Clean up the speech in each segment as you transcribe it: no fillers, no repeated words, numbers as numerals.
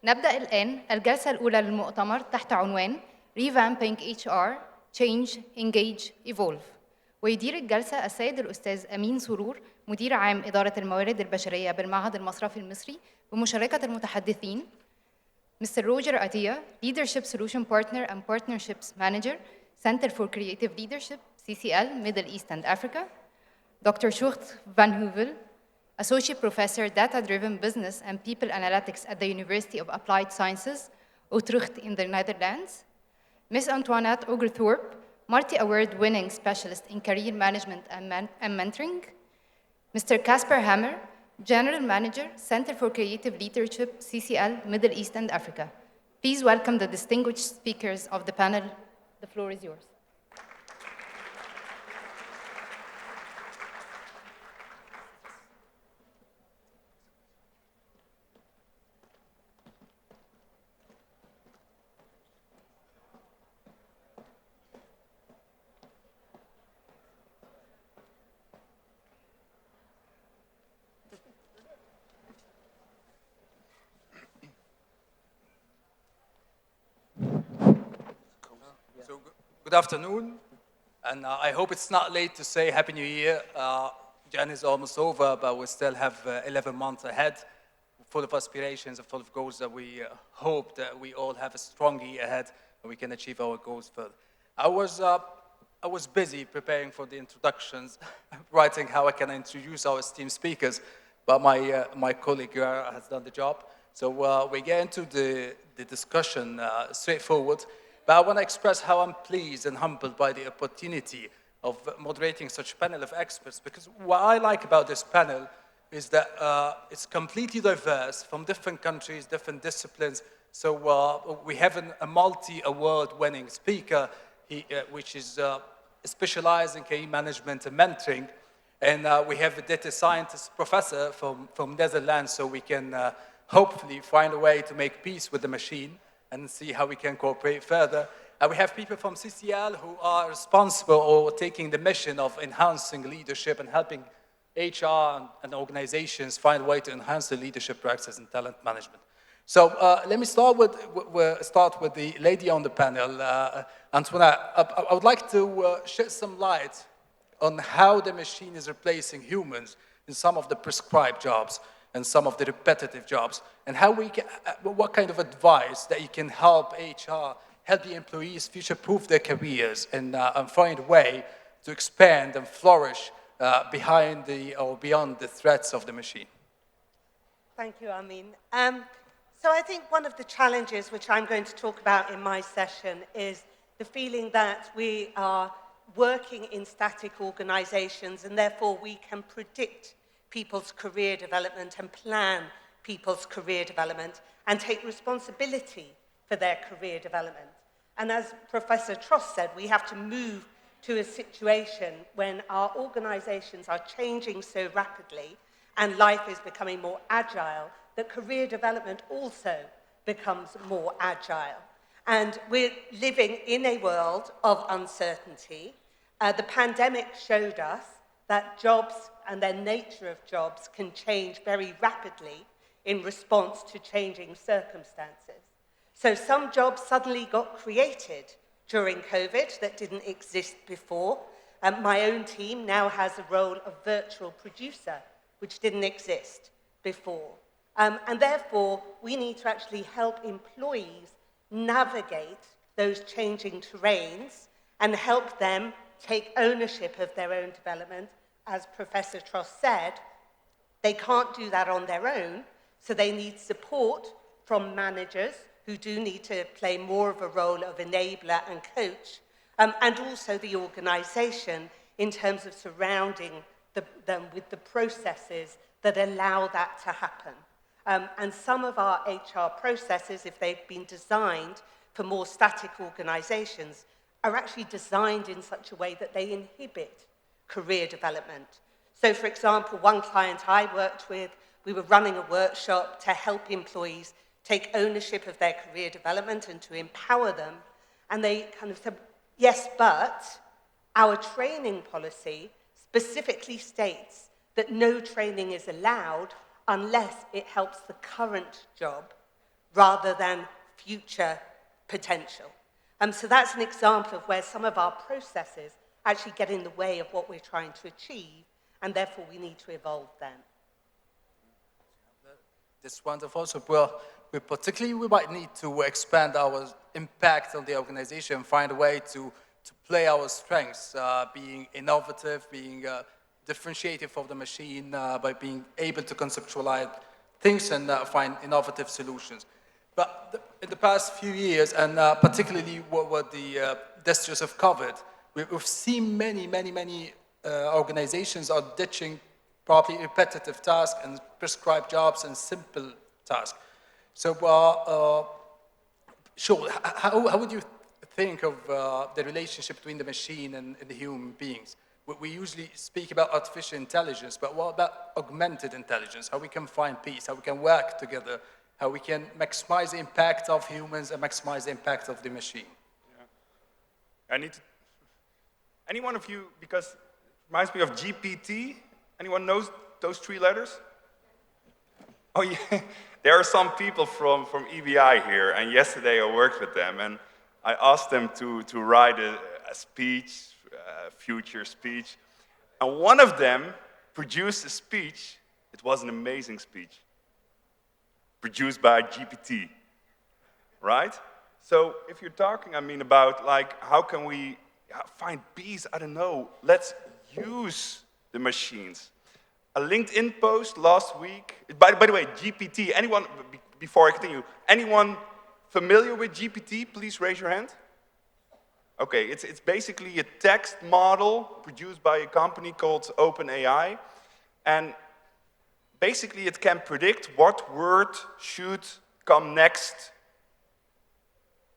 نبدأ الآن الجلسة الأولى للمؤتمر تحت عنوان Revamping HR Change Engage Evolve. ويدير الجلسة السيد الأستاذ أمين سرور مدير عام إدارة الموارد البشرية بالمعهد المصرفي المصري بمشاركة المتحدثين Mr. Roger Attieh, Leadership Solution Partner and Partnerships Manager, Center for Creative Leadership, CCL, Middle East and Africa. Dr. Sjoerd van Heuvel, Associate Professor, Data-Driven Business and People Analytics at the University of Applied Sciences, Utrecht in the Netherlands. Ms. Antoinette Oglethorpe, multi-award-winning specialist in career management and mentoring. Mr. Casper Hammer, General Manager, Center for Creative Leadership, CCL, Middle East and Africa. Please welcome the distinguished speakers of the panel. The floor is yours. So good afternoon, and I hope it's not late to say Happy New Year. Jan is almost over, but we still have 11 months ahead, full of aspirations and full of goals that we hope that we all have a strong year ahead and we can achieve our goals further. I was busy preparing for the introductions, writing how I can introduce our esteemed speakers, but my colleague has done the job. So we get into the discussion straightforward. But I want to express how I'm pleased and humbled by the opportunity of moderating such a panel of experts, because what I like about this panel is that it's completely diverse from different countries, different disciplines. So we have a multi-award-winning speaker, which is specialized in career management and mentoring. And we have a data scientist professor from Netherlands, so we can hopefully find a way to make peace with the machine and see how we can cooperate further. We have people from CCL who are responsible or taking the mission of enhancing leadership and helping HR and organizations find a way to enhance the leadership practices and talent management. So let me start with the lady on the panel, Antoinette. I would like to shed some light on how the machine is replacing humans in some of the prescribed jobs and some of the repetitive jobs, and how we can, what kind of advice that you can help HR, help the employees future-proof their careers and find a way to expand and flourish behind or beyond the threats of the machine. Thank you, Amin. So I think one of the challenges which I'm going to talk about in my session is the feeling that we are working in static organizations and therefore we can predict people's career development and plan people's career development and take responsibility for their career development. And as Professor Trost said, we have to move to a situation when our organizations are changing so rapidly and life is becoming more agile, that career development also becomes more agile. And we're living in a world of uncertainty. The pandemic showed us that jobs and the nature of jobs can change very rapidly in response to changing circumstances. So some jobs suddenly got created during COVID that didn't exist before. My own team now has a role of virtual producer, which didn't exist before. And therefore, we need to actually help employees navigate those changing terrains and help them take ownership of their own development. As Professor Trost said, they can't do that on their own, so they need support from managers who do need to play more of a role of enabler and coach, and also the organization in terms of surrounding them with the processes that allow that to happen. And some of our HR processes, if they've been designed for more static organizations, are actually designed in such a way that they inhibit career development. So, for example, one client I worked with, we were running a workshop to help employees take ownership of their career development and to empower them. And they kind of said, yes, but our training policy specifically states that no training is allowed unless it helps the current job rather than future potential. So that's an example of where some of our processes actually get in the way of what we're trying to achieve, and therefore we need to evolve them. That's wonderful. So we might need to expand our impact on the organization, find a way to play our strengths, being innovative, being differentiated from the machine, by being able to conceptualize things and find innovative solutions. But in the past few years, and particularly what the gestures have covered, we've seen many organizations are ditching probably repetitive tasks and prescribed jobs and simple tasks. So, Sjoerd, how would you think of the relationship between the machine and the human beings? We usually speak about artificial intelligence, but what about augmented intelligence? How we can find peace, how we can work together, how we can maximize the impact of humans and maximize the impact of the machine. Yeah. Any one of you, because it reminds me of GPT, anyone knows those 3 letters? Oh yeah, there are some people from EBI here, and yesterday I worked with them, and I asked them to write a speech, a future speech, and one of them produced a speech. It was an amazing speech, produced by GPT, right? So if you're talking, I mean, about like, how can we find peace? I don't know. Let's use the machines. A LinkedIn post last week, by the way, GPT, anyone, before I continue, anyone familiar with GPT, please raise your hand. Okay, it's basically a text model produced by a company called OpenAI, and basically it can predict what word should come next.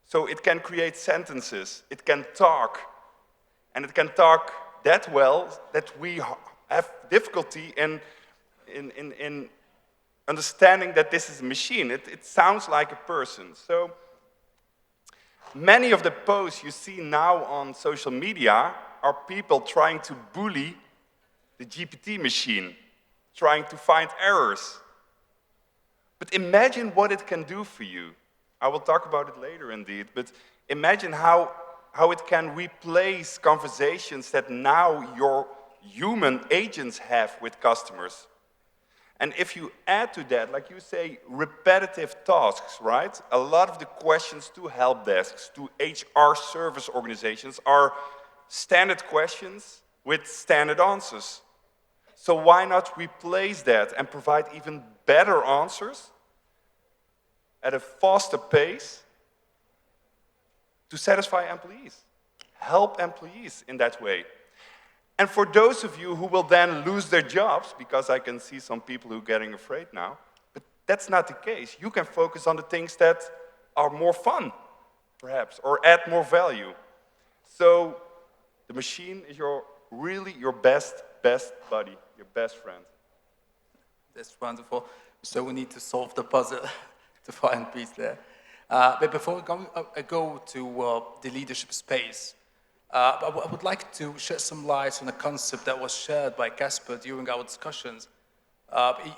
So it can create sentences, it can talk, and it can talk that well that we have difficulty in understanding that this is a machine. It sounds like a person. So many of the posts you see now on social media are people trying to bully the GPT machine, trying to find errors. But imagine what it can do for you. I will talk about it later indeed, but imagine how it can replace conversations that now your human agents have with customers. And if you add to that, like you say, repetitive tasks, right? A lot of the questions to help desks, to HR service organizations are standard questions with standard answers. So why not replace that and provide even better answers at a faster pace to satisfy employees, help employees in that way? And for those of you who will then lose their jobs, because I can see some people who are getting afraid now, but that's not the case. You can focus on the things that are more fun, perhaps, or add more value. So the machine is really your best buddy, your best friend. That's wonderful. So we need to solve the puzzle to find peace there. But before we go to the leadership space, I would like to shed some light on a concept that was shared by Casper during our discussions.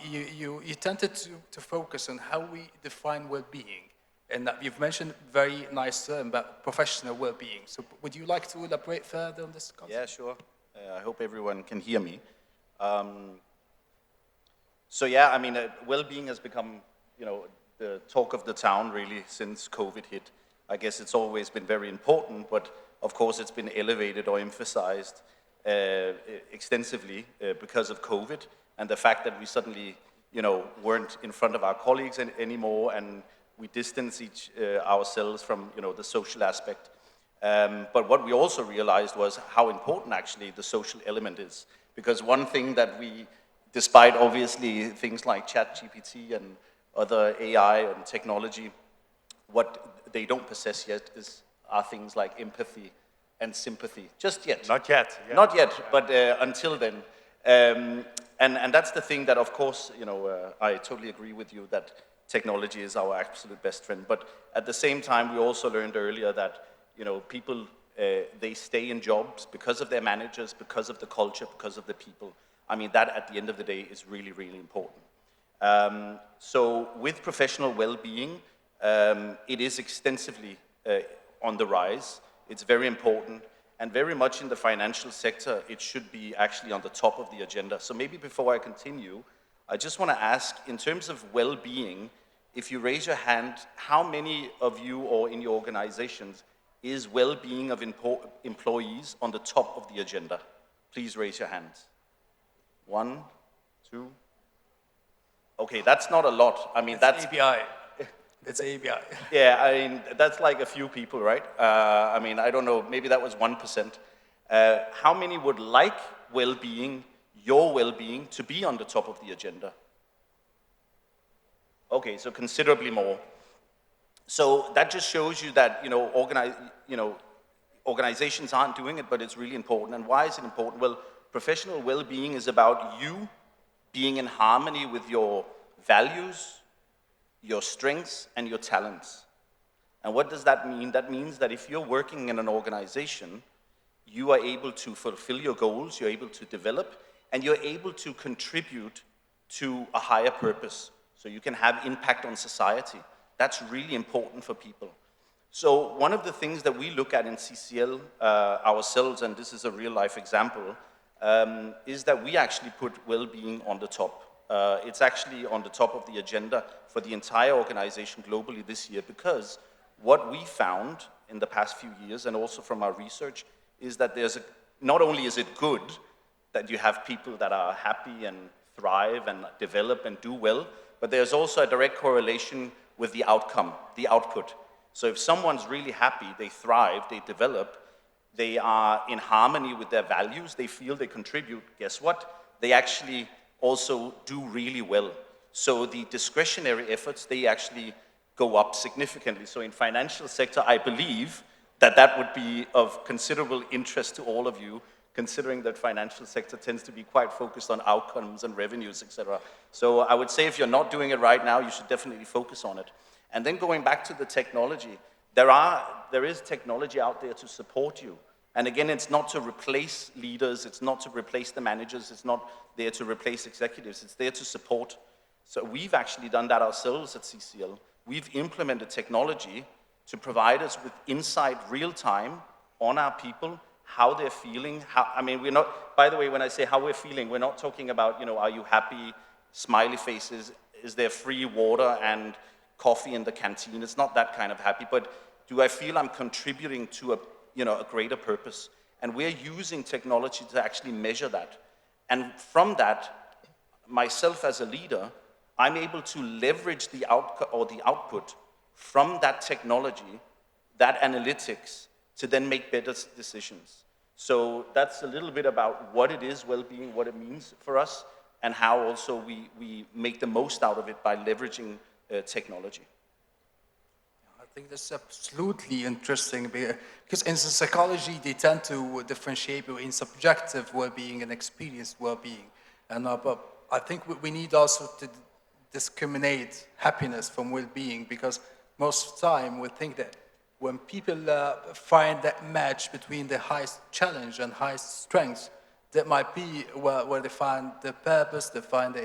You tended to focus on how we define well-being, and you've mentioned a very nice term about professional well-being. So would you like to elaborate further on this concept? Yeah, sure. I hope everyone can hear me. So yeah, I mean, well-being has become, the talk of the town really since COVID hit. I guess it's always been very important, but of course it's been elevated or emphasized extensively because of COVID and the fact that we suddenly, weren't in front of our colleagues anymore, and we distance ourselves from, the social aspect. But what we also realized was how important actually the social element is. Because one thing that we, despite obviously things like ChatGPT and other AI and technology, what they don't possess yet are things like empathy and sympathy. Just yet. Not yet. Yeah. Not yet, but until then. And that's the thing that, of course, I totally agree with you that technology is our absolute best friend. But at the same time, we also learned earlier that, people, they stay in jobs because of their managers, because of the culture, because of the people. I mean, that at the end of the day is really, really important. So with professional well-being, It is extensively on the rise. It's very important, and very much in the financial sector, it should be actually on the top of the agenda. So maybe before I continue, I just want to ask, in terms of well-being, if you raise your hand, how many of you or in your organizations is well-being of employees on the top of the agenda? Please raise your hands. 1, 2. Okay, that's not a lot. I mean, that's ABI. It's ABI. Yeah, I mean, that's like a few people, right? I mean, I don't know, maybe that was 1%. How many would like well-being, your well-being, to be on the top of the agenda? Okay, so considerably more. So that just shows you that, organizations aren't doing it, but it's really important. And why is it important? Well, professional well-being is about you being in harmony with your values, your strengths, and your talents. And what does that mean? That means that if you're working in an organization, you are able to fulfill your goals, you're able to develop, and you're able to contribute to a higher purpose. So you can have impact on society. That's really important for people. So one of the things that we look at in CCL ourselves, and this is a real-life example, is that we actually put well-being on the top. It's actually on the top of the agenda for the entire organization globally this year, because what we found in the past few years, and also from our research, is that not only is it good that you have people that are happy and thrive and develop and do well, but there's also a direct correlation with the outcome, the output. So if someone's really happy, they thrive, they develop, they are in harmony with their values, they feel they contribute, guess what? They actually also do really well. So the discretionary efforts, they actually go up significantly. So in financial sector, I believe that would be of considerable interest to all of you, considering that financial sector tends to be quite focused on outcomes and revenues, etc. So I would say if you're not doing it right now, you should definitely focus on it. And then going back to the technology, there is technology out there to support you. And again, it's not to replace leaders, it's not to replace the managers, it's not there to replace executives, it's there to support. So we've actually done that ourselves at CCL. We've implemented technology to provide us with insight real time on our people, how they're feeling. We're not, by the way, when I say how we're feeling, we're not talking about, are you happy, smiley faces, is there free water and coffee in the canteen? It's not that kind of happy, but do I feel I'm contributing to a greater purpose? And we're using technology to actually measure that. And from that, myself as a leader, I'm able to leverage the output from that technology, that analytics, to then make better decisions. So that's a little bit about what it is, well-being, what it means for us, and how also we make the most out of it by leveraging technology. I think that's absolutely interesting, because in psychology, they tend to differentiate between subjective well-being and experienced well-being. And but I think we need also to discriminate happiness from well-being, because most of the time we think that when people find that match between the highest challenge and highest strengths, that might be where they find the purpose, they find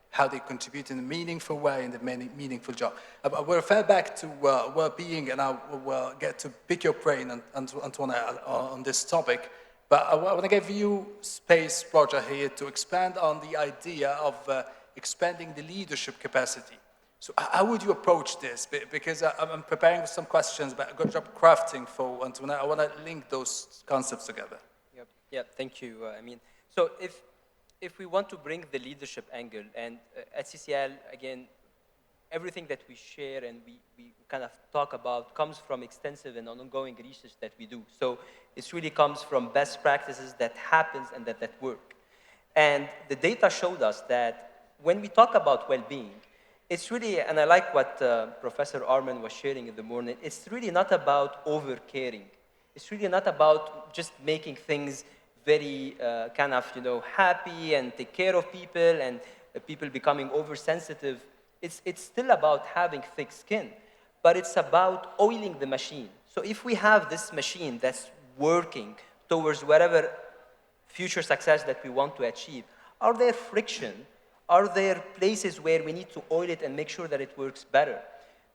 how they contribute in a meaningful way, in the meaningful job. I will refer back to well-being, and I will get to pick your brain, Antoinette, on this topic. But I want to give you space, Roger, here to expand on the idea of expanding the leadership capacity. So how would you approach this? Because I'm preparing some questions, but a good job crafting for Antoinette. I want to link those concepts together. Yep, thank you, Amin. So if we want to bring the leadership angle, and at CCL, again, everything that we share and we kind of talk about comes from extensive and ongoing research that we do. So it really comes from best practices that happens and that work. And the data showed us that when we talk about well-being, it's really, and I like what Professor Armin was sharing in the morning, it's really not about over-caring. It's really not about just making things very happy and take care of people and people becoming oversensitive. It's still about having thick skin, but it's about oiling the machine. So if we have this machine that's working towards whatever future success that we want to achieve, are there friction? Are there places where we need to oil it and make sure that it works better?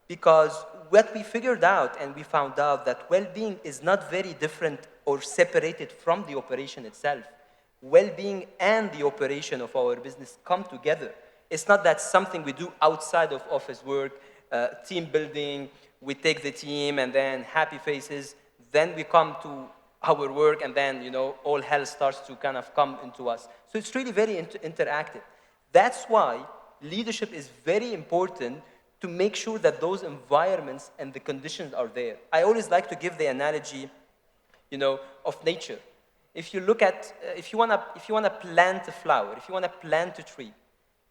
Because what we figured out, and we found out that well-being is not very different or separated from the operation itself. Well-being and the operation of our business come together. It's not that something we do outside of office work, team building, we take the team and then happy faces, then we come to our work and then, you know, all hell starts to kind of come into us. So it's really very interactive. That's why leadership is very important to make sure that those environments and the conditions are there. I always like to give the analogy, you know, of nature. If you look at, if you want to plant a flower, if you want to plant a tree,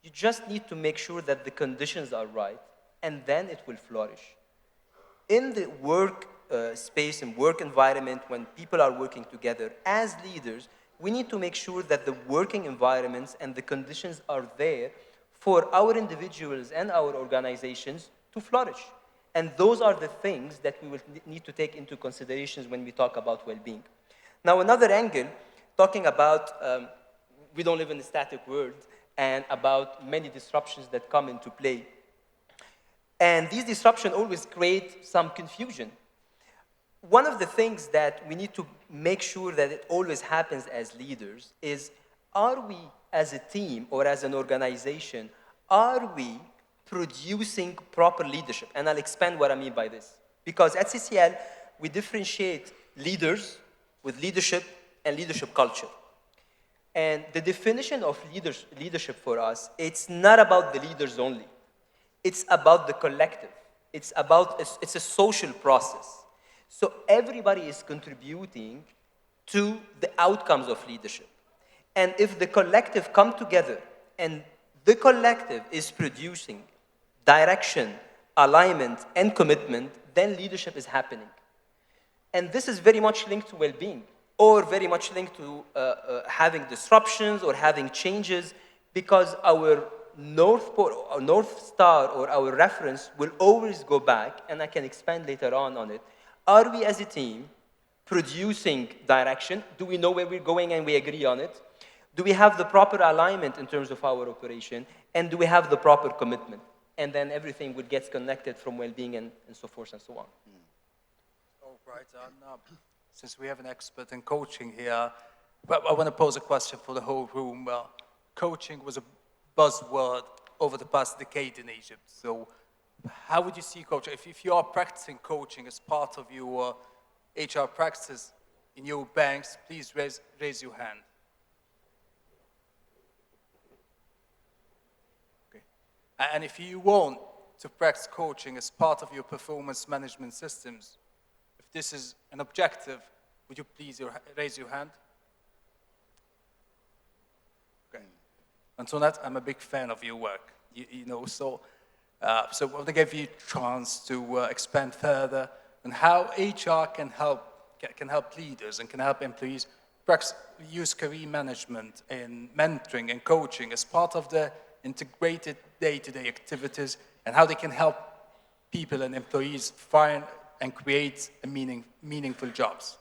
you just need to make sure that the conditions are right, and then it will flourish. In the work space and work environment, when people are working together, as leaders, we need to make sure that the working environments and the conditions are there for our individuals and our organizations to flourish. And those are the things that we will need to take into consideration when we talk about well-being. Now, another angle, talking about we don't live in a static world, and about many disruptions that come into play. And these disruptions always create some confusion. One of the things that we need to make sure that it always happens as leaders is, are we as a team or as an organization, are we producing proper leadership? And I'll expand what I mean by this. Because at CCL, we differentiate leaders with leadership and leadership culture. And the definition of leadership for us, it's not about the leaders only. It's about the collective. It's a social process. So everybody is contributing to the outcomes of leadership. And if the collective come together and the collective is producing direction, alignment, and commitment, then leadership is happening. And this is very much linked to well-being, or very much linked to having disruptions or having changes, because our North Star or our reference will always go back, and I can expand later on it. Are we as a team producing direction? Do we know where we're going and we agree on it? Do we have the proper alignment in terms of our operation? And do we have the proper commitment? And then everything would get connected from well-being and so forth and so on. All right, since we have an expert in coaching here, I want to pose a question for the whole room. Coaching was a buzzword over the past decade in Egypt. So how would you see coaching? If you are practicing coaching as part of your HR practices in your banks, please raise your hand. Okay. And if you want to practice coaching as part of your performance management systems, if this is an objective, would you please raise your hand? Okay. Antoinette, I'm a big fan of your work. You know, so I want to give you a chance to expand further on how HR can help leaders and can help employees perhaps use career management and mentoring and coaching as part of the integrated day-to-day activities, and how they can help people and employees find and create a meaningful jobs.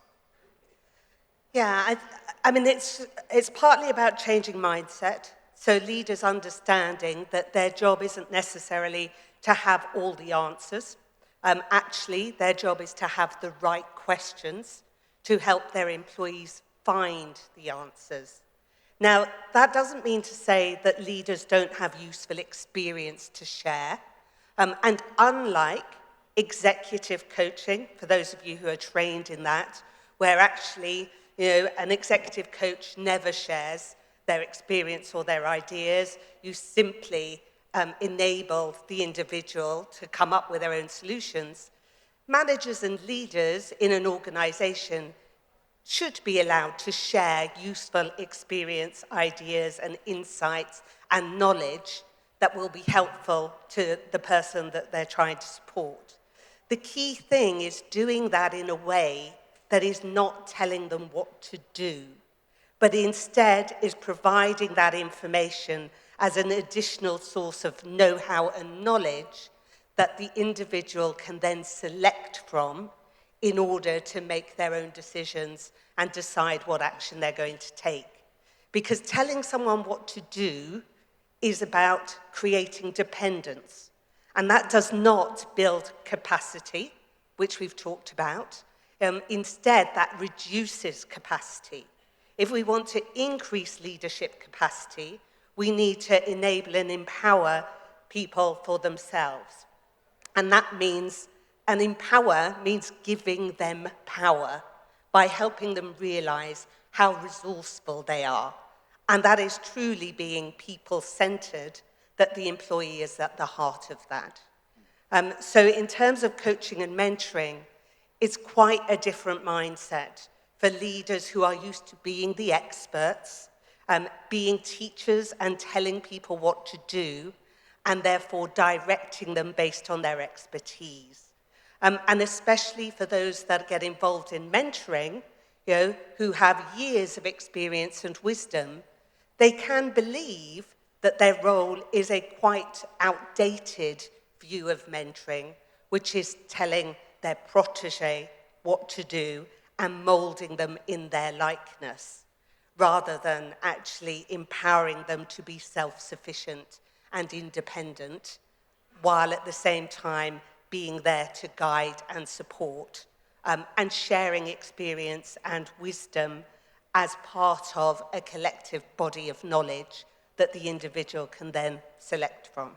Yeah, I mean, it's partly about changing mindset. So leaders understanding that their job isn't necessarily to have all the answers. Actually, their job is to have the right questions to help their employees find the answers. Now, that doesn't mean to say that leaders don't have useful experience to share. And unlike executive coaching, for those of you who are trained in that, where actually, you know, an executive coach never shares their experience or their ideas, you simply enable the individual to come up with their own solutions. Managers and leaders in an organization should be allowed to share useful experience, ideas, and insights and knowledge that will be helpful to the person that they're trying to support. The key thing is doing that in a way that is not telling them what to do, but instead is providing that information as an additional source of know-how and knowledge that the individual can then select from in order to make their own decisions and decide what action they're going to take. Because telling someone what to do is about creating dependence. And that does not build capacity, which we've talked about. Instead, that reduces capacity. If we want to increase leadership capacity, we need to enable and empower people for themselves. And that means, and empower means giving them power by helping them realize how resourceful they are. And that is truly being people-centered, that the employee is at the heart of that. So in terms of coaching and mentoring, it's quite a different mindset for leaders who are used to being the experts, being teachers and telling people what to do, and therefore directing them based on their expertise. And especially for those that get involved in mentoring, who have years of experience and wisdom, they can believe that their role is a quite outdated view of mentoring, which is telling their protege what to do and molding them in their likeness, rather than actually empowering them to be self-sufficient and independent, while at the same time being there to guide and support, and sharing experience and wisdom as part of a collective body of knowledge that the individual can then select from.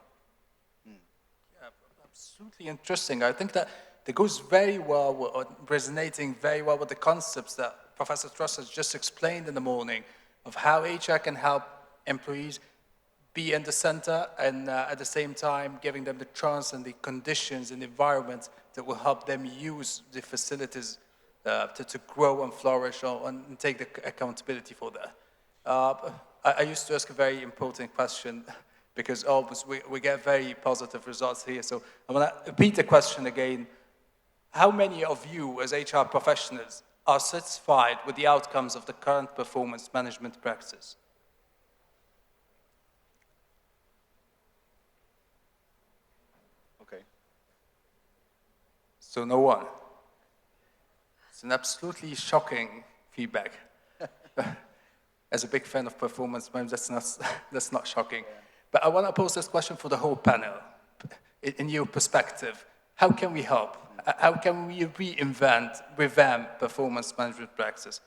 Yeah, absolutely interesting. I think that goes very well, or resonating very well with the concepts that Professor Truss has just explained in the morning of how HR can help employees be in the center and at the same time giving them the chance and the conditions and the environment that will help them use the facilities to grow and flourish and take the accountability for that. I used to ask a very important question because always we get very positive results here. So I'm going to repeat the question again. How many of you as HR professionals are satisfied with the outcomes of the current performance management practice? Okay. So no one. It's an absolutely shocking feedback. As a big fan of performance management, that's not shocking. Yeah. But I want to pose this question for the whole panel. In your perspective, how can we help? How can we revamp performance management practices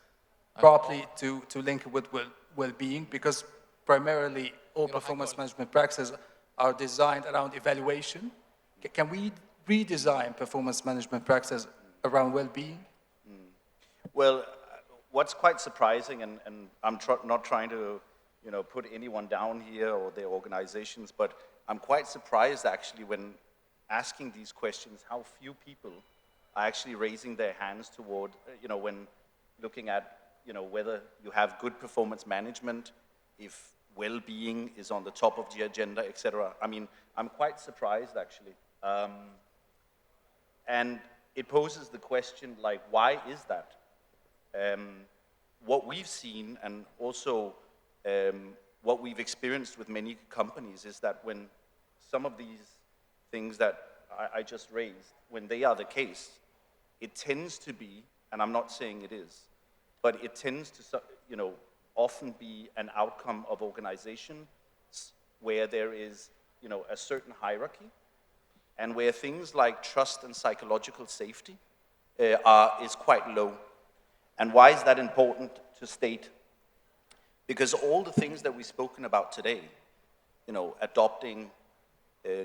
properly to link it with well-being? Because primarily all performance management practices are designed around evaluation. Can we redesign performance management practices around well-being? Well, what's quite surprising, and I'm not trying to put anyone down here or their organizations, but I'm quite surprised actually when asking these questions, how few people are actually raising their hands toward, when looking at, whether you have good performance management, if well-being is on the top of the agenda, etc. I mean, I'm quite surprised actually. And it poses the question, like, why is that? What we've seen, and also what we've experienced with many companies, is that when some of these things that I just raised, when they are the case, it tends to be, and I'm not saying it is, but it tends to, often be an outcome of organizations where there is, a certain hierarchy, and where things like trust and psychological safety is quite low. And why is that important to state? Because all the things that we've spoken about today, adopting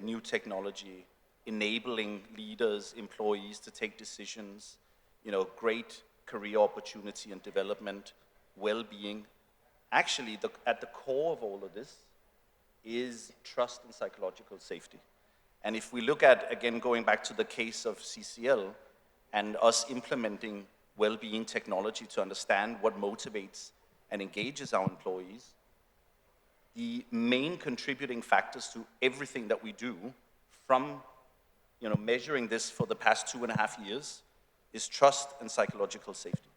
new technology, enabling leaders, employees to take decisions, great career opportunity and development, well-being. Actually, at the core of all of this is trust and psychological safety. And if we look at, again, going back to the case of CCL and us implementing well-being technology to understand what motivates and engages our employees, the main contributing factors to everything that we do, from measuring this for the past 2.5 years, is trust and psychological safety.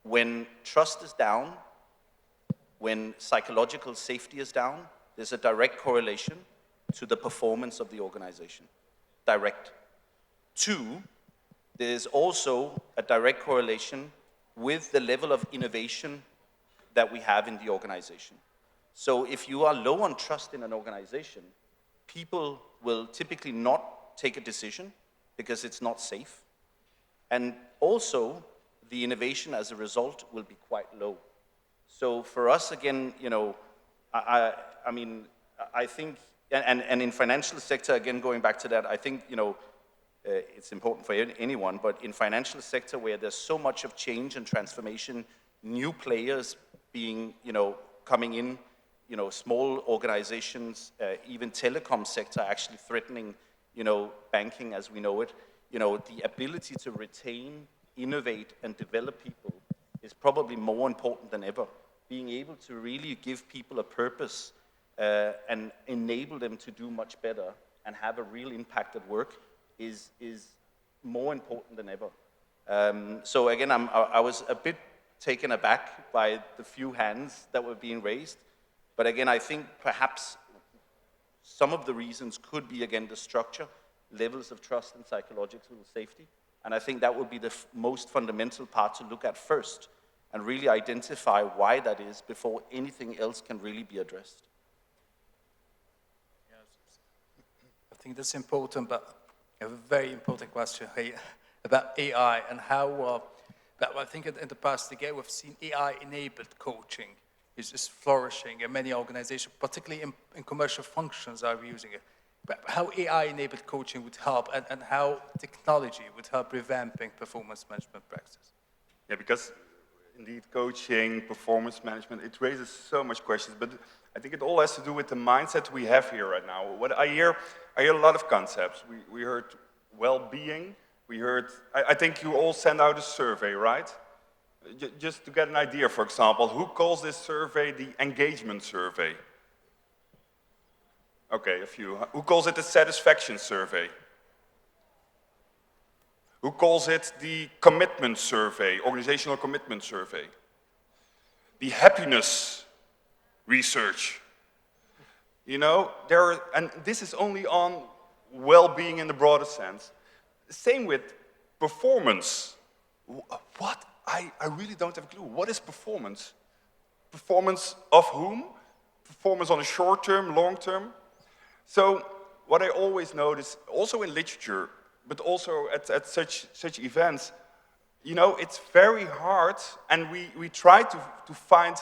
When trust is down, when psychological safety is down, there's a direct correlation to the performance of the organization. Direct. 2, there's also a direct correlation with the level of innovation that we have in the organization. So if you are low on trust in an organization, people will typically not take a decision because it's not safe. And also, the innovation as a result will be quite low. So for us, again, you know, I think, and in financial sector, again, going back to that, I think, you know, it's important for anyone, but in financial sector where there's so much of change and transformation, new players being, you know, coming in, you know, small organizations, even telecom sector actually threatening, you know, banking as we know it, you know, the ability to retain, innovate, and develop people is probably more important than ever. Being able to really give people a purpose and enable them to do much better and have a real impact at work is more important than ever. So again, I was a bit taken aback by the few hands that were being raised. But again, I think perhaps some of the reasons could be, again, the structure, levels of trust and psychological safety. And I think that would be the most fundamental part to look at first and really identify why that is before anything else can really be addressed. Yes. I think that's important, but a very important question here about AI and how, I think in the past, again, we've seen AI-enabled coaching is flourishing, and many organizations, particularly in commercial functions, are using it. But how AI-enabled coaching would help, and how technology would help revamping performance management practice. Yeah, because indeed coaching, performance management, it raises so much questions, but I think it all has to do with the mindset we have here right now. What I hear a lot of concepts. We heard well-being, we heard, I think you all sent out a survey, right? Just to get an idea, for example, who calls this survey the engagement survey? Okay, a few. Who calls it the satisfaction survey? Who calls it the commitment survey, organizational commitment survey? The happiness research. You know, and this is only on well-being in the broader sense. Same with performance. What? I really don't have a clue. What is performance? Performance of whom? Performance on a short term, long term? So what I always notice, also in literature, but also at such events, you know, it's very hard, and we try to find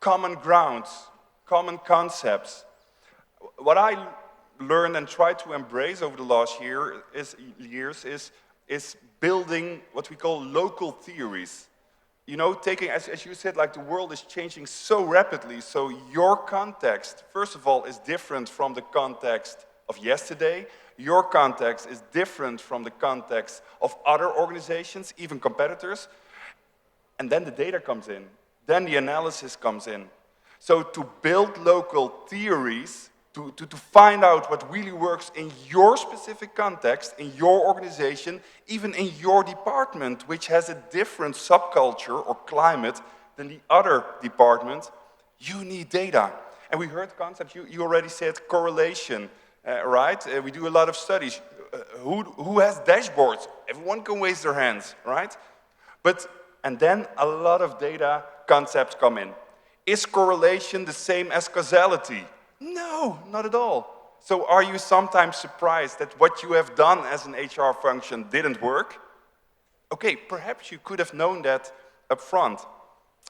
common grounds, common concepts. What I learned and tried to embrace over the last years is building what we call local theories. You know, taking, as you said, like the world is changing so rapidly, so your context, first of all, is different from the context of yesterday. Your context is different from the context of other organizations, even competitors. And then the data comes in. Then the analysis comes in. So to build local theories, to find out what really works in your specific context, in your organization, even in your department, which has a different subculture or climate than the other department, you need data. And we heard concepts, you already said correlation, right? We do a lot of studies. Who has dashboards? Everyone can raise their hands, right? And then a lot of data concepts come in. Is correlation the same as causality? No, not at all. So are you sometimes surprised that what you have done as an HR function didn't work? Okay, perhaps you could have known that up front,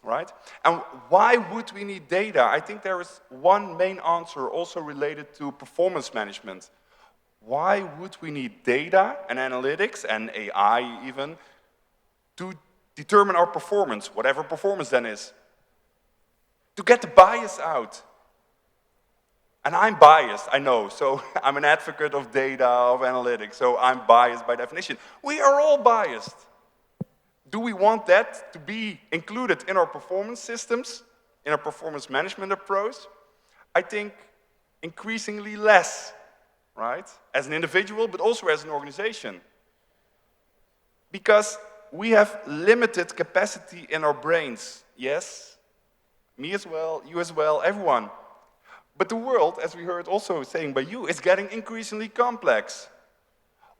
right? And why would we need data? I think there is one main answer also related to performance management. Why would we need data and analytics and AI even to determine our performance, whatever performance then is? To get the bias out. And I'm biased, I know, so I'm an advocate of data, of analytics, so I'm biased by definition. We are all biased. Do we want that to be included in our performance systems, in our performance management approach? I think increasingly less, right? As an individual, but also as an organization. Because we have limited capacity in our brains, yes? Me as well, you as well, everyone. But the world, as we heard also saying by you, is getting increasingly complex.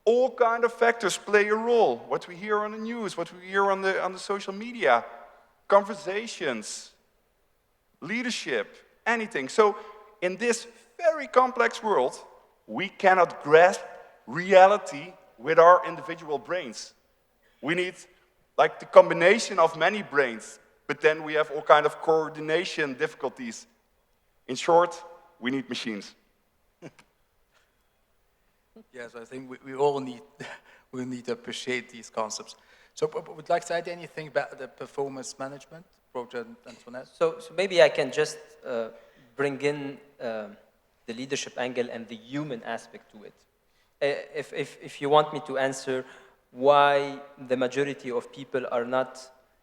All kind of factors play a role. What we hear on the news, what we hear on the social media, conversations, leadership, anything. So in this very complex world, we cannot grasp reality with our individual brains. We need like the combination of many brains, but then we have all kind of coordination difficulties. In short, we need machines. Yes, I think we all need we need to appreciate these concepts. So, would like to add anything about the performance management project, Antoinette? So maybe I can just bring in the leadership angle and the human aspect to it. If you want me to answer why the majority of people are not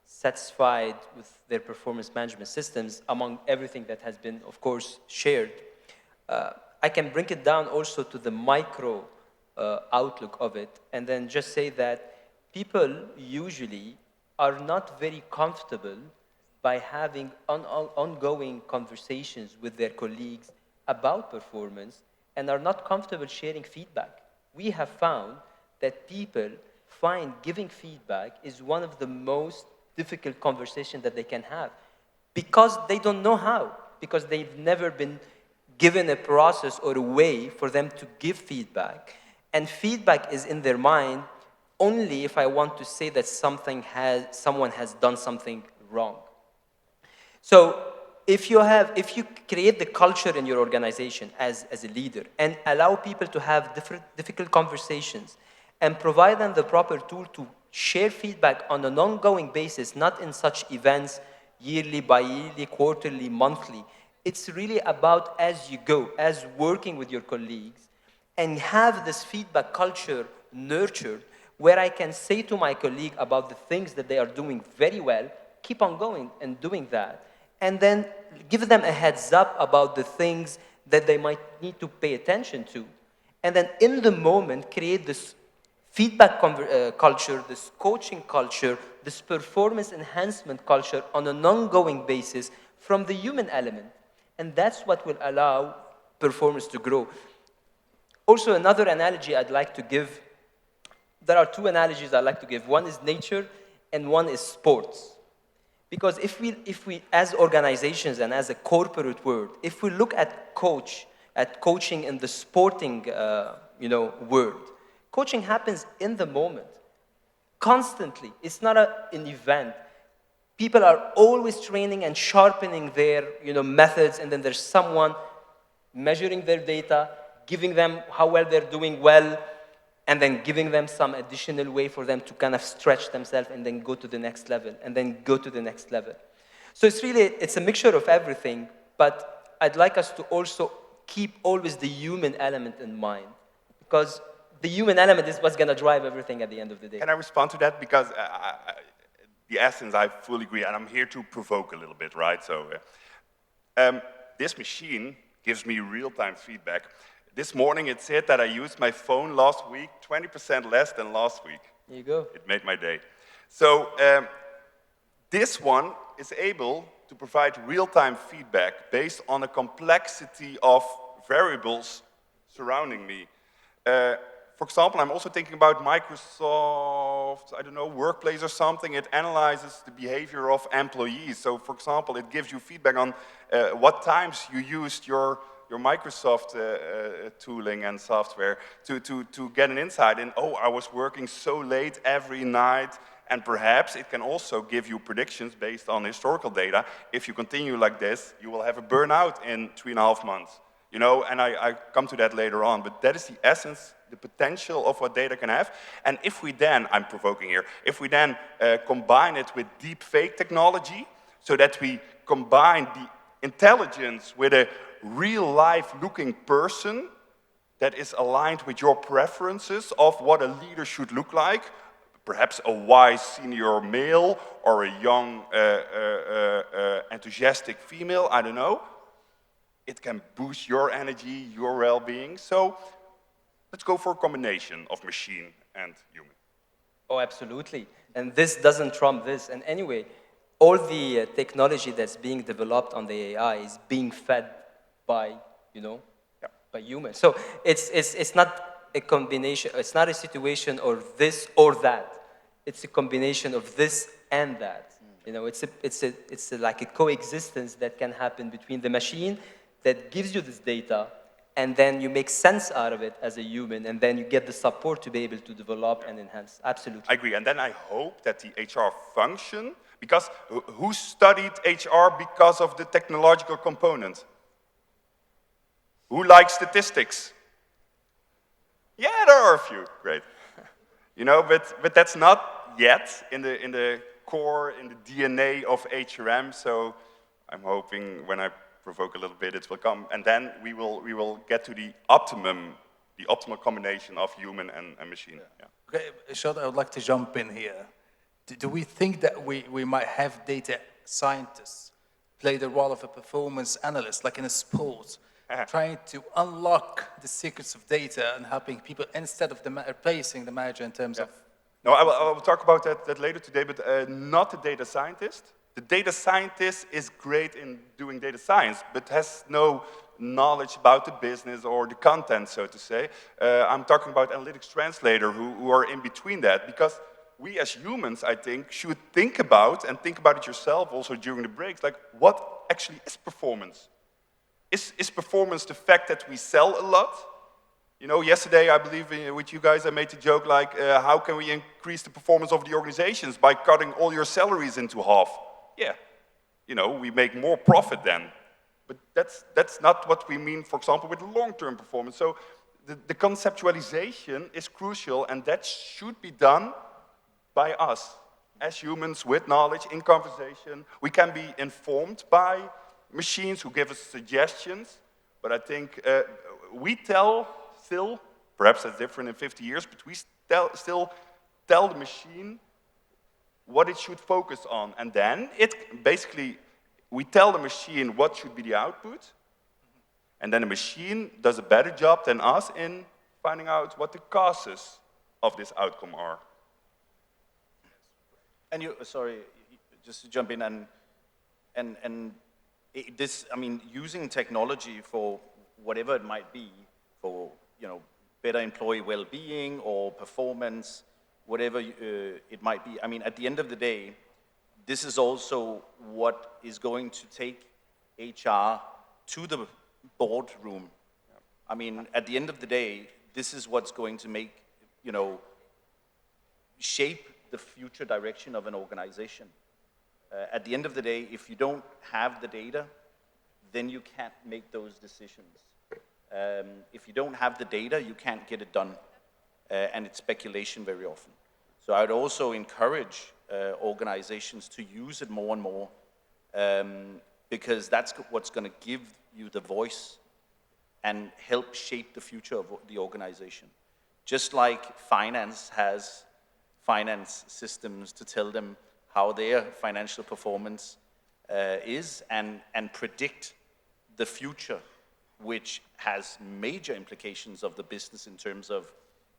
satisfied with their performance management systems among everything that has been, of course, shared, I can bring it down also to the micro outlook of it, and then just say that people usually are not very comfortable by having ongoing conversations with their colleagues about performance and are not comfortable sharing feedback. We have found that people find giving feedback is one of the most difficult conversations that they can have because they don't know how, because they've never been given a process or a way for them to give feedback. And feedback is in their mind only if I want to say that someone has done something wrong. So if you create the culture in your organization as a leader and allow people to have difficult conversations and provide them the proper tool to share feedback on an ongoing basis, not in such events, yearly, bi-yearly, quarterly, monthly. It's really about as you go, as working with your colleagues, and have this feedback culture nurtured where I can say to my colleague about the things that they are doing very well, keep on going and doing that, and then give them a heads up about the things that they might need to pay attention to. And then in the moment, create this feedback culture, this coaching culture, this performance enhancement culture on an ongoing basis from the human element. And that's what will allow performance to grow. Also, another analogy I'd like to give, there are two analogies I'd like to give. One is nature and one is sports. Because if we as organizations and as a corporate world, if we look at coaching in the sporting world, coaching happens in the moment, constantly. It's not an event. People are always training and sharpening their methods, and then there's someone measuring their data, giving them how well they're doing well, and then giving them some additional way for them to kind of stretch themselves and then go to the next level, and then go to the next level. So it's a mixture of everything, but I'd like us to also keep always the human element in mind, because the human element is what's going to drive everything at the end of the day. Can I respond to that? Because the essence, I fully agree, and I'm here to provoke a little bit, right? So this machine gives me real-time feedback. This morning it said that I used my phone last week 20% less than last week. There you go. It made my day. So this one is able to provide real-time feedback based on a complexity of variables surrounding me. For example, I'm also thinking about Microsoft, I don't know, Workplace or something. It analyzes the behavior of employees. So, for example, it gives you feedback on what times you used your Microsoft tooling and software to get an insight in, oh, I was working so late every night. And perhaps it can also give you predictions based on historical data. If you continue like this, you will have a burnout in 3.5 months. You know, and I come to that later on, but that is the essence, the potential of what data can have. And if we then, I'm provoking here, if we then combine it with deep fake technology, so that we combine the intelligence with a real-life looking person that is aligned with your preferences of what a leader should look like, perhaps a wise senior male or a young, enthusiastic female, I don't know. It can boost your energy, your well-being. So let's go for a combination of machine and human. Oh, absolutely. And this doesn't trump this. And anyway, all the technology that's being developed on the AI is being fed by, by humans. So it's not a combination, it's not a situation of this or that. It's a combination of this and that. It's like a coexistence that can happen between the machine that gives you this data and then you make sense out of it as a human, and then you get the support to be able to develop and enhance. Absolutely. I agree. And then I hope that the HR function, because who studied HR because of the technological component? Who likes statistics? Yeah, there are a few. Great. You know, but that's not yet in the core, in the DNA of HRM. So I'm hoping when I provoke a little bit, it will come, and then we will get to the optimal combination of human and machine. Yeah. Okay, Sjoerd, I would like to jump in here. Do we think that we might have data scientists play the role of a performance analyst, like in a sport, trying to unlock the secrets of data and helping people instead of replacing the manager in terms of... No, I will talk about that later today, but not the data scientist. The data scientist is great in doing data science, but has no knowledge about the business or the content, so to say. I'm talking about analytics translator who are in between that, because we as humans, I think, should think about, and think about it yourself also during the breaks, like what actually is performance? Is performance the fact that we sell a lot? You know, yesterday, I believe with you guys, I made the joke like, how can we increase the performance of the organizations? By cutting all your salaries into half. Yeah, you know, we make more profit then. But that's not what we mean, for example, with long-term performance. So the conceptualization is crucial, and that should be done by us as humans with knowledge in conversation. We can be informed by machines who give us suggestions, but I think we tell still, perhaps that's different in 50 years, but we still tell the machine what it should focus on. And then we tell the machine what should be the output, and then the machine does a better job than us in finding out what the causes of this outcome are. And sorry, just to jump in, this, I mean, using technology for whatever it might be, for, you know, better employee well-being or performance, whatever it might be. I mean, at the end of the day, this is also what is going to take HR to the boardroom. I mean, at the end of the day, this is what's going to make, you know, shape the future direction of an organization. At the end of the day, if you don't have the data, then you can't make those decisions. If you don't have the data, you can't get it done. And it's speculation very often. So I would also encourage organizations to use it more and more, because that's what's going to give you the voice and help shape the future of the organization. Just like finance has finance systems to tell them how their financial performance is and predict the future, which has major implications of the business in terms of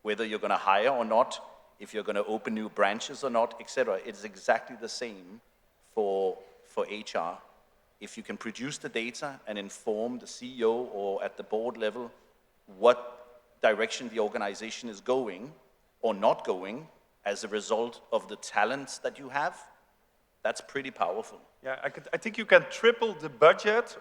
whether you're going to hire or not, if you're going to open new branches or not, etc. It's exactly the same for HR. If you can produce the data and inform the CEO or at the board level what direction the organization is going or not going as a result of the talents that you have, that's pretty powerful. Yeah, I think you can triple the budget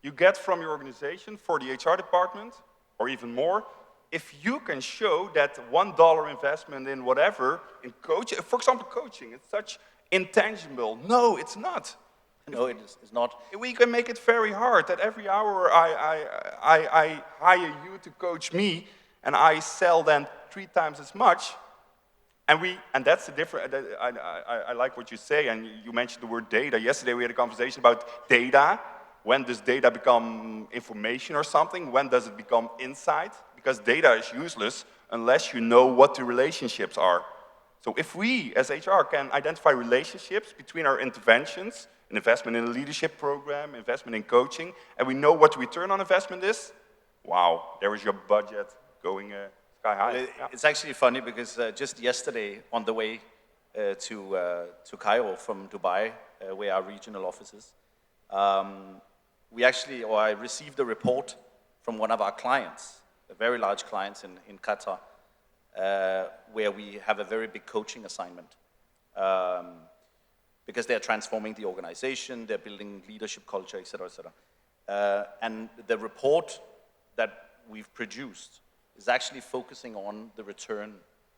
you get from your organization for the HR department, or even more, if you can show that $1 investment in whatever, in coaching, for example, coaching, it's such intangible. No, it's not. No, it's not. We can make it very hard that every hour I hire you to coach me, and I sell then 3 times as much. And that's the difference. I like what you say, and you mentioned the word data. Yesterday we had a conversation about data. When does data become information or something? When does it become insight? Because data is useless unless you know what the relationships are. So if we, as HR, can identify relationships between our interventions, an investment in a leadership program, investment in coaching, and we know what the return on investment is, wow, there is your budget going sky high. It's actually funny because just yesterday on the way to Cairo from Dubai, where our regional office is, I received a report from one of our clients, a very large client in Qatar, where we have a very big coaching assignment. Because they're transforming the organization, they're building leadership culture, et cetera, et cetera. And the report that we've produced is actually focusing on the return.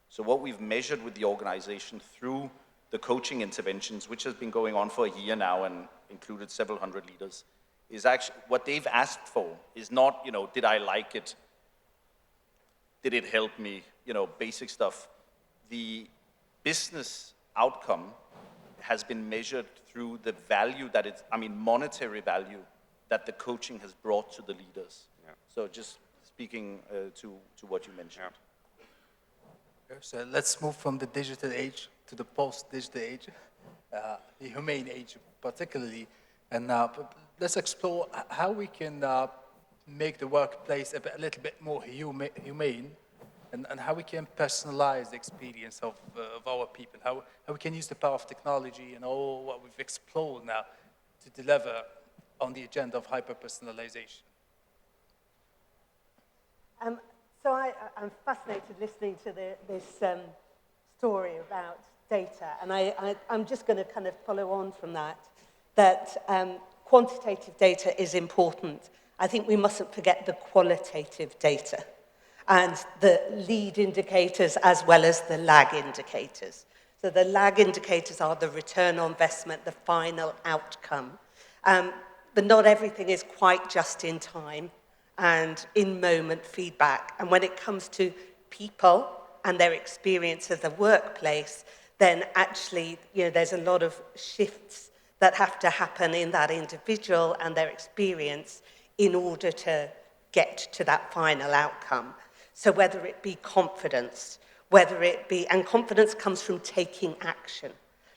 So what we've measured with the organization through the coaching interventions, which has been going on for a year now and included several hundred leaders, is actually what they've asked for is not, did I like it? Did it help me? Basic stuff. The business outcome has been measured through the value that monetary value that the coaching has brought to the leaders. Yeah. So just speaking to what you mentioned. Yeah. So let's move from the digital age to the post-digital age, the humane age particularly. And let's explore how we can make the workplace a little bit more humane, and how we can personalize the experience of our people, how we can use the power of technology and all what we've explored now to deliver on the agenda of hyper-personalization. So I'm fascinated listening to this story about data, and I'm just going to kind of follow on from that quantitative data is important. I think we mustn't forget the qualitative data and the lead indicators as well as the lag indicators. So the lag indicators are the return on investment, the final outcome. But not everything is quite just in time and in-moment feedback. And when it comes to people and their experience of the workplace, then actually, there's a lot of shifts that have to happen in that individual and their experience in order to get to that final outcome. So whether it be confidence, and confidence comes from taking action.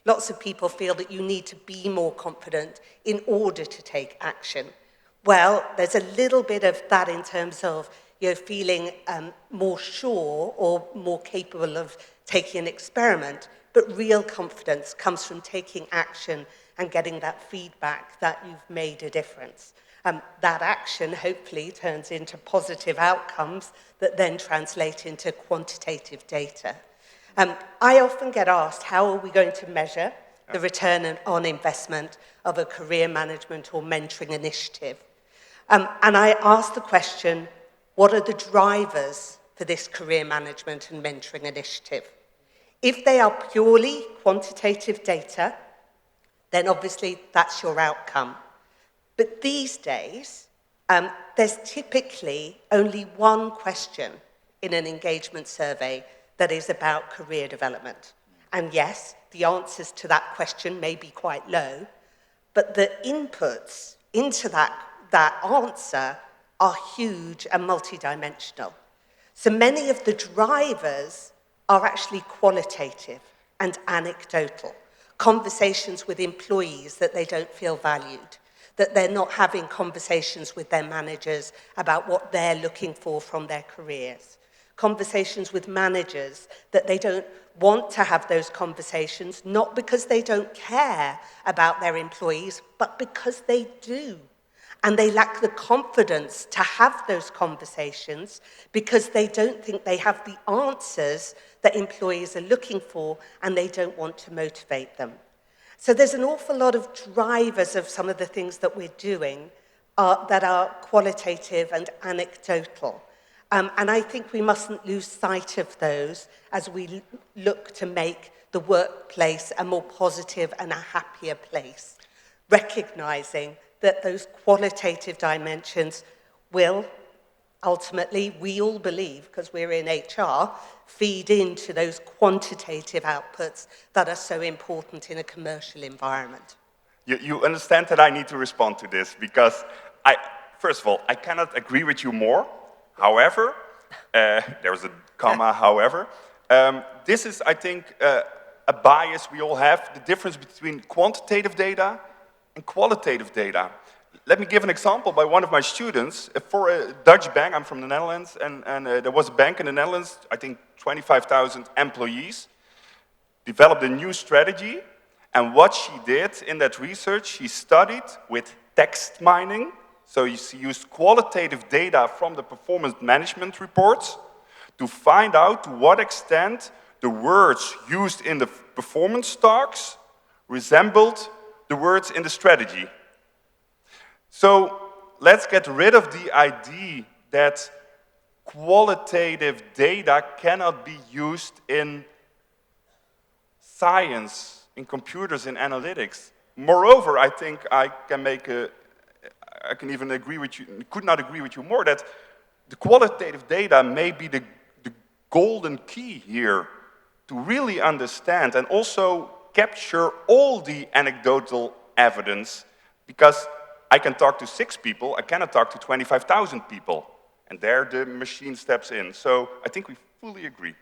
Lots of people feel that you need to be more confident in order to take action. Well, there's a little bit of that in terms of feeling more sure or more capable of taking an experiment, but real confidence comes from taking action and getting that feedback that you've made a difference. That action hopefully turns into positive outcomes that then translate into quantitative data. I often get asked, how are we going to measure the return on investment of a career management or mentoring initiative? And I ask the question, what are the drivers for this career management and mentoring initiative? If they are purely quantitative data, then obviously that's your outcome. But these days, there's typically only one question in an engagement survey that is about career development. And yes, the answers to that question may be quite low, but the inputs into that answer are huge and multidimensional. So many of the drivers are actually qualitative and anecdotal. Conversations with employees that they don't feel valued, that they're not having conversations with their managers about what they're looking for from their careers. Conversations with managers that they don't want to have those conversations, not because they don't care about their employees, but because they do. And they lack the confidence to have those conversations because they don't think they have the answers that employees are looking for, and they don't want to motivate them. So there's an awful lot of drivers of some of the things that we're doing that are qualitative and anecdotal. And I think we mustn't lose sight of those as we look to make the workplace a more positive and a happier place, recognizing that those qualitative dimensions will ultimately, we all believe, because we're in HR, feed into those quantitative outputs that are so important in a commercial environment. You understand that I need to respond to this because first of all, I cannot agree with you more. However, there's a comma, however. This is, I think, a bias we all have, the difference between quantitative data and qualitative data. Let me give an example by one of my students. For a Dutch bank, I'm from the Netherlands, and there was a bank in the Netherlands, I think 25,000 employees, developed a new strategy, and what she did in that research, she studied with text mining. So she used qualitative data from the performance management reports to find out to what extent the words used in the performance talks resembled the words in the strategy. So let's get rid of the idea that qualitative data cannot be used in science, in computers, in analytics. Moreover, I think I can even agree with you, could not agree with you more, that the qualitative data may be the golden key here to really understand and also capture all the anecdotal evidence, because I can talk to 6 people, I cannot talk to 25,000 people. And there the machine steps in. So I think we fully agree.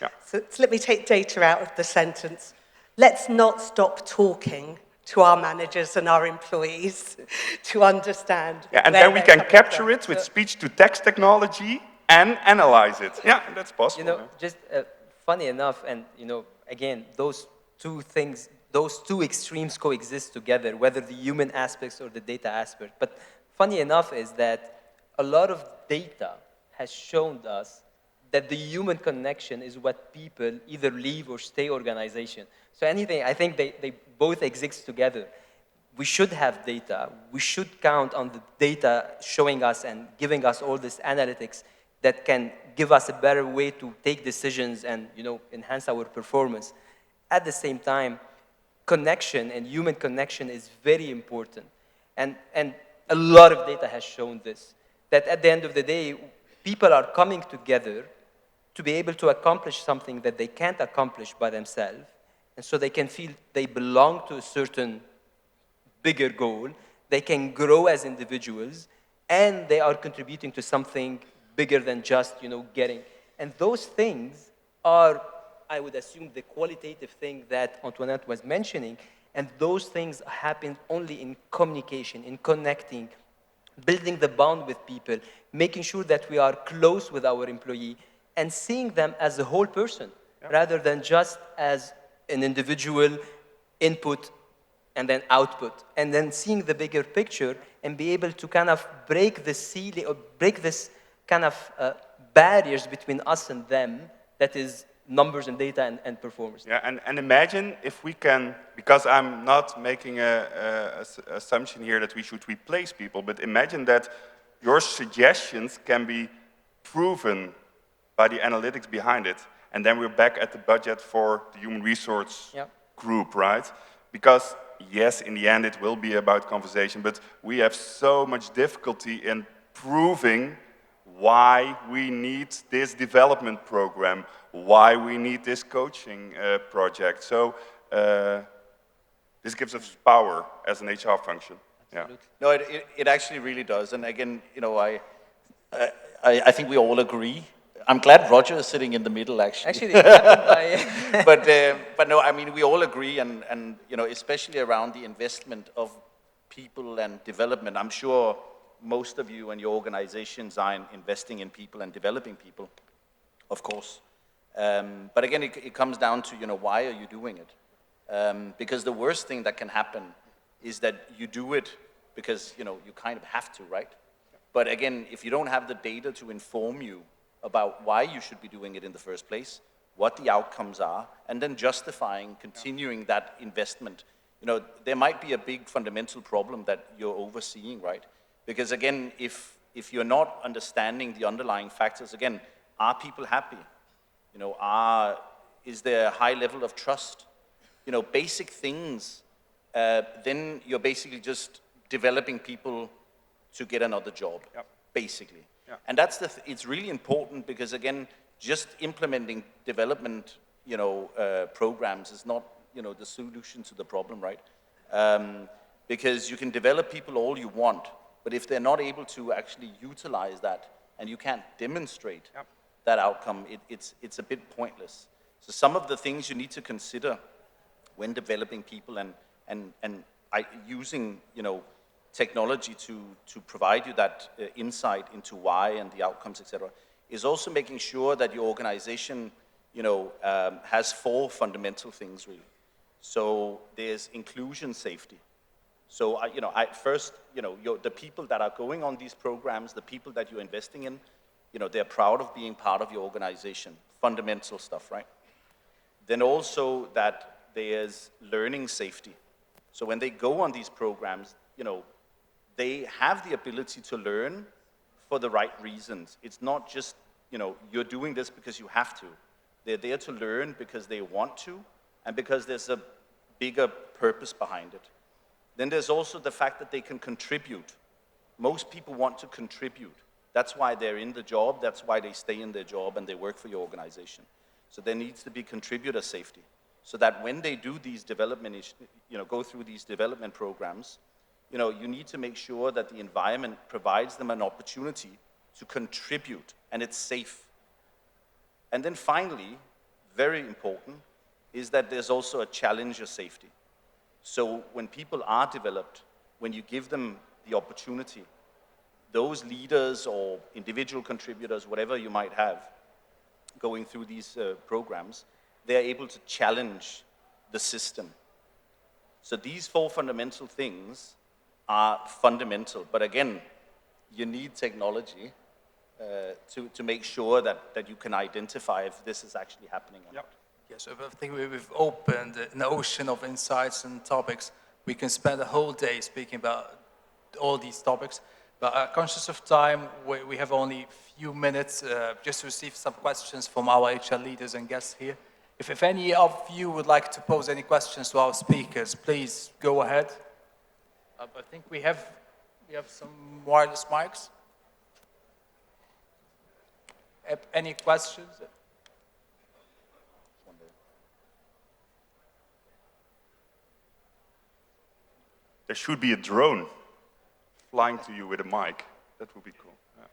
Yeah. So let me take data out of the sentence. Let's not stop talking to our managers and our employees to understand. Yeah, and where then we they're can coming capture from. it with speech-to-text technology and analyze it. Yeah, that's possible. You know, just funny enough, and you know, again, those two things, those two extremes coexist together, whether the human aspects or the data aspect. But funny enough is that a lot of data has shown us that the human connection is what people either leave or stay organization. So anything, I think they both exist together. We should have data. We should count on the data showing us and giving us all this analytics that can give us a better way to take decisions and, you know, enhance our performance. At the same time, connection and human connection is very important. And a lot of data has shown this, that at the end of the day, people are coming together to be able to accomplish something that they can't accomplish by themselves, and so they can feel they belong to a certain bigger goal, they can grow as individuals, and they are contributing to something bigger than just, you know, getting. And those things are, I would assume, the qualitative thing that Antoinette was mentioning, and those things happen only in communication, in connecting, building the bond with people, making sure that we are close with our employee, and seeing them as a whole person, rather than just as an individual input and then output, and then seeing the bigger picture and be able to kind of break the ceiling, or break this kind of barriers between us and them, that is numbers and data and performance. Yeah, and imagine if we can, because I'm not making an assumption here that we should replace people, but imagine that your suggestions can be proven by the analytics behind it, and then we're back at the budget for the human resource group, right? Because yes, in the end it will be about conversation, but we have so much difficulty in proving why we need this development program, why we need this coaching project. So this gives us power as an HR function. Absolutely. No, it actually really does. And again, you know, I think we all agree. I'm glad Roger is sitting in the middle, actually. Actually, it happened by... but no, I mean, we all agree, and you know, especially around the investment of people and development. I'm sure most of you and your organizations are investing in people and developing people, of course. But again, it comes down to, you know, why are you doing it? Because the worst thing that can happen is that you do it because, you know, you kind of have to, right? But again, if you don't have the data to inform you about why you should be doing it in the first place, what the outcomes are, and then justifying, continuing that investment, you know, there might be a big fundamental problem that you're overseeing, right? Because again, if you're not understanding the underlying factors, again, are people happy? You know, is there a high level of trust? You know, basic things, then you're basically just developing people to get another job, basically. Yeah. And that's it's really important because, again, just implementing development, you know, programs is not, you know, the solution to the problem, right? Because you can develop people all you want, but if they're not able to actually utilize that and you can't demonstrate that outcome, it's a bit pointless. So some of the things you need to consider when developing people and using, you know, technology to provide you that insight into why and the outcomes, etc., is also making sure that your organization, you know, has 4 fundamental things really. So there's inclusion safety. So first, you know, the people that are going on these programs, the people that you're investing in, you know, they're proud of being part of your organization. Fundamental stuff, right? Then also that there's learning safety. So when they go on these programs, you know, they have the ability to learn for the right reasons. It's not just, you're doing this because you have to. They're there to learn because they want to, and because there's a bigger purpose behind it. Then there's also the fact that they can contribute. Most people want to contribute. That's why they're in the job, that's why they stay in their job and they work for your organization. So there needs to be contributor safety, so that when they do these development, go through these development programs, you need to make sure that the environment provides them an opportunity to contribute, and it's safe. And then finally, very important, is that there's also a challenger safety. So when people are developed, when you give them the opportunity, those leaders or individual contributors, whatever you might have, going through these programs, they're able to challenge the system. So these 4 fundamental things are fundamental. But again, you need technology to make sure that you can identify if this is actually happening or not. Yes, I think we've opened an ocean of insights and topics. We can spend a whole day speaking about all these topics, but conscious of time, we have only a few minutes just to receive some questions from our HR leaders and guests here. If any of you would like to pose any questions to our speakers, please go ahead. I think we have some wireless mics. Any questions? There should be a drone flying to you with a mic. That would be cool. Yeah.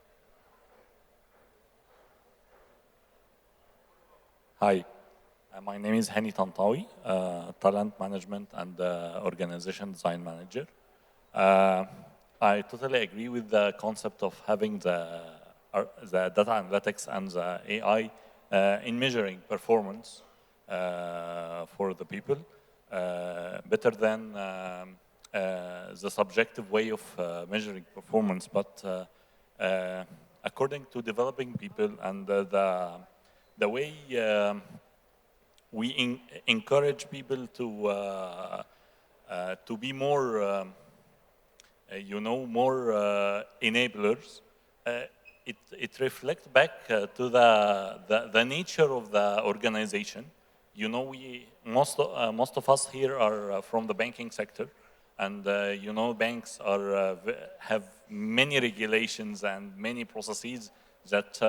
Hi, my name is Hani Tantawi, Talent Management and Organization Design Manager. I totally agree with the concept of having the data analytics and the AI in measuring performance for the people, better than the subjective way of measuring performance. But according to developing people and the way we encourage people to be more, more enablers, it reflects back to the nature of the organization. Most of us here are from the banking sector, and banks have many regulations and many processes that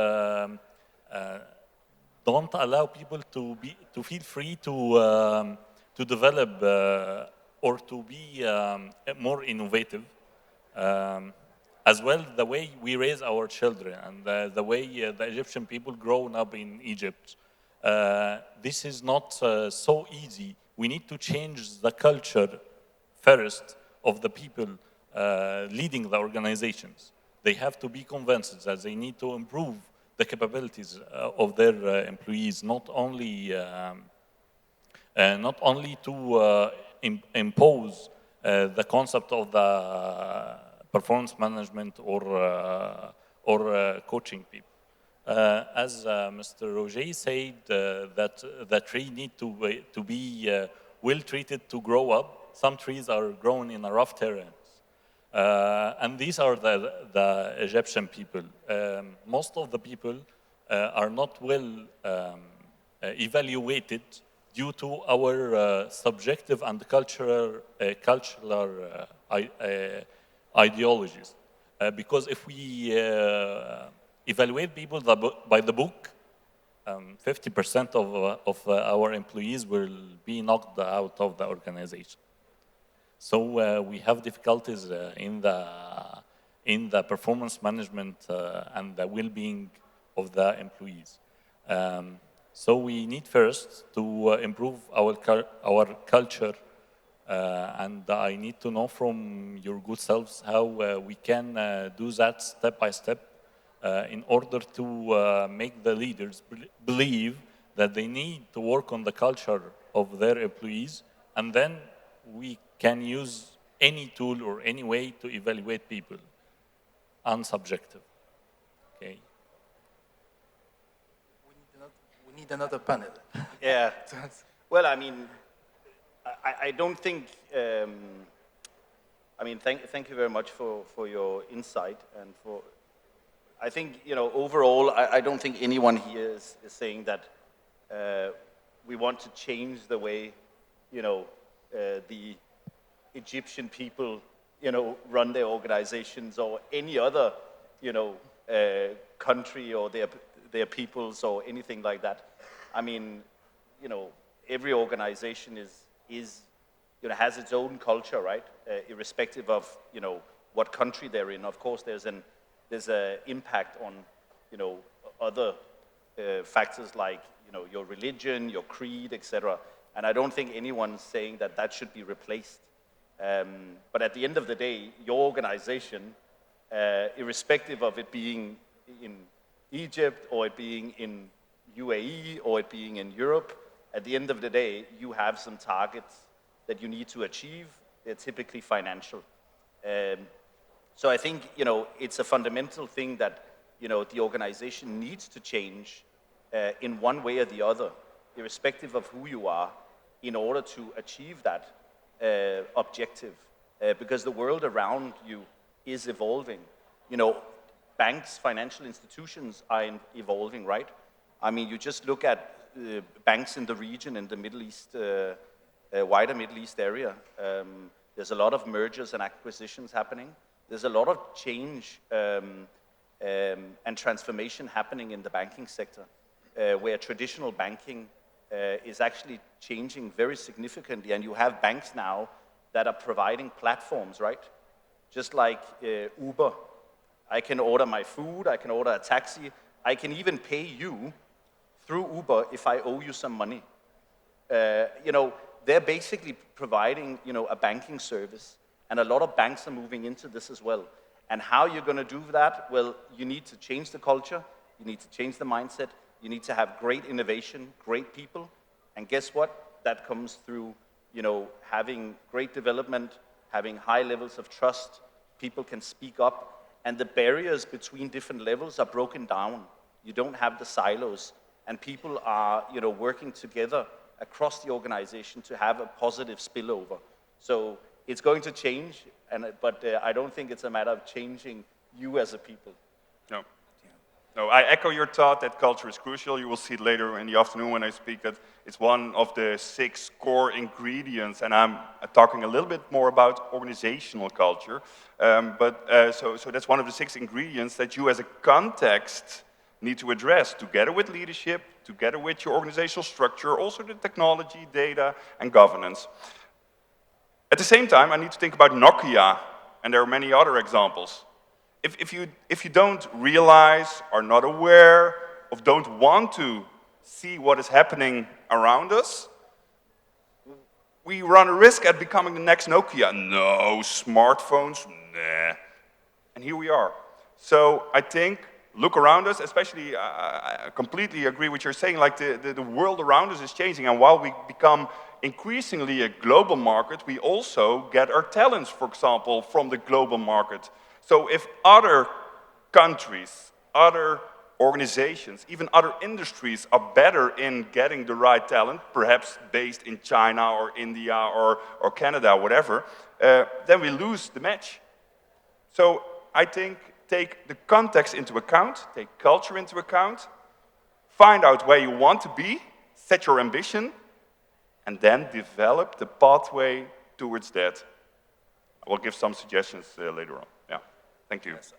don't allow people to feel free to develop or to be more innovative. As well, the way we raise our children and the way the Egyptian people grown up in Egypt, this is not so easy. We need to change the culture first of the people leading the organizations. They have to be convinced that they need to improve the capabilities of their employees, not only to impose the concept of the performance management or coaching people. As Mr. Roger said, that the tree need to be well treated to grow up. Some trees are grown in a rough terrain. And these are the Egyptian people. Most of the people are not well evaluated due to our subjective and cultural ideologies. Because if we evaluate people by the book, 50% of our employees will be knocked out of the organization. So we have difficulties in the performance management and the well-being of the employees. So we need first to improve our culture, and I need to know from your good selves how we can do that step by step in order to make the leaders believe that they need to work on the culture of their employees, and then we can use any tool or any way to evaluate people, unsubjective. Okay. We need another panel. Yeah. Well, I mean, I don't think. I mean, thank you very much for your insight and for I think, overall, I don't think anyone here is saying that we want to change the way, the Egyptian people, run their organizations or any other, country or their peoples or anything like that. I mean, every organization has its own culture, right? Irrespective of, what country they're in. Of course, there's an impact on, other factors like, your religion, your creed, etc. And I don't think anyone's saying that should be replaced. But at the end of the day, your organization, irrespective of it being in Egypt or it being in UAE or it being in Europe, at the end of the day, you have some targets that you need to achieve. They're typically financial. So I think, it's a fundamental thing that, the organization needs to change in one way or the other, irrespective of who you are, in order to achieve that objective. Because the world around you is evolving. Banks, financial institutions are evolving, right? I mean, you just look at banks in the region, in the Middle East, wider Middle East area. There's a lot of mergers and acquisitions happening. There's a lot of change and transformation happening in the banking sector, where traditional banking is actually changing very significantly. And you have banks now that are providing platforms, right? Just like Uber. I can order my food, I can order a taxi, I can even pay you through Uber if I owe you some money. They're basically providing, a banking service, and a lot of banks are moving into this as well. And how you're going to do that? Well, you need to change the culture, you need to change the mindset, you need to have great innovation, great people, and guess what? That comes through, having great development, having high levels of trust, people can speak up, and the barriers between different levels are broken down. You don't have the silos, and people are, working together across the organization to have a positive spillover. So it's going to change, but I don't think it's a matter of changing you as a people. No. No, I echo your thought that culture is crucial. You will see it later in the afternoon when I speak that it's one of the 6 core ingredients, and I'm talking a little bit more about organizational culture. So that's one of the 6 ingredients that you as a context need to address together with leadership, together with your organizational structure, also the technology, data, and governance. At the same time, I need to think about Nokia, and there are many other examples. If you don't realize, are not aware, or don't want to see what is happening around us, we run a risk at becoming the next Nokia. No, smartphones, nah. And here we are. So I think, look around us, especially, I completely agree with what you're saying, like the world around us is changing, and while we become increasingly a global market, we also get our talents, for example, from the global market. So if other countries, other organizations, even other industries are better in getting the right talent, perhaps based in China or India or Canada, whatever, then we lose the match. So I think take the context into account, take culture into account, find out where you want to be, set your ambition, and then develop the pathway towards that. I will give some suggestions later on. Yeah, thank you. Yes.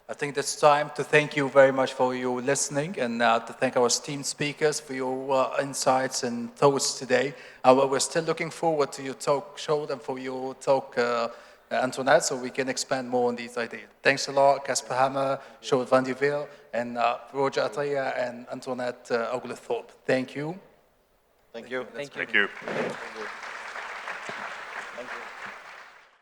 I think it's time to thank you very much for your listening and to thank our esteemed speakers for your insights and thoughts today. We're still looking forward to your talk, Sjoerd, and for your talk, Antoinette, so we can expand more on these ideas. Thanks a lot, Casper Hammer, Sjoerd van der Veel, and Roger Attieh and Antoinette Oglethorpe. Thank you. Thank you. Thank you. Thank you. Thank you. Thank you.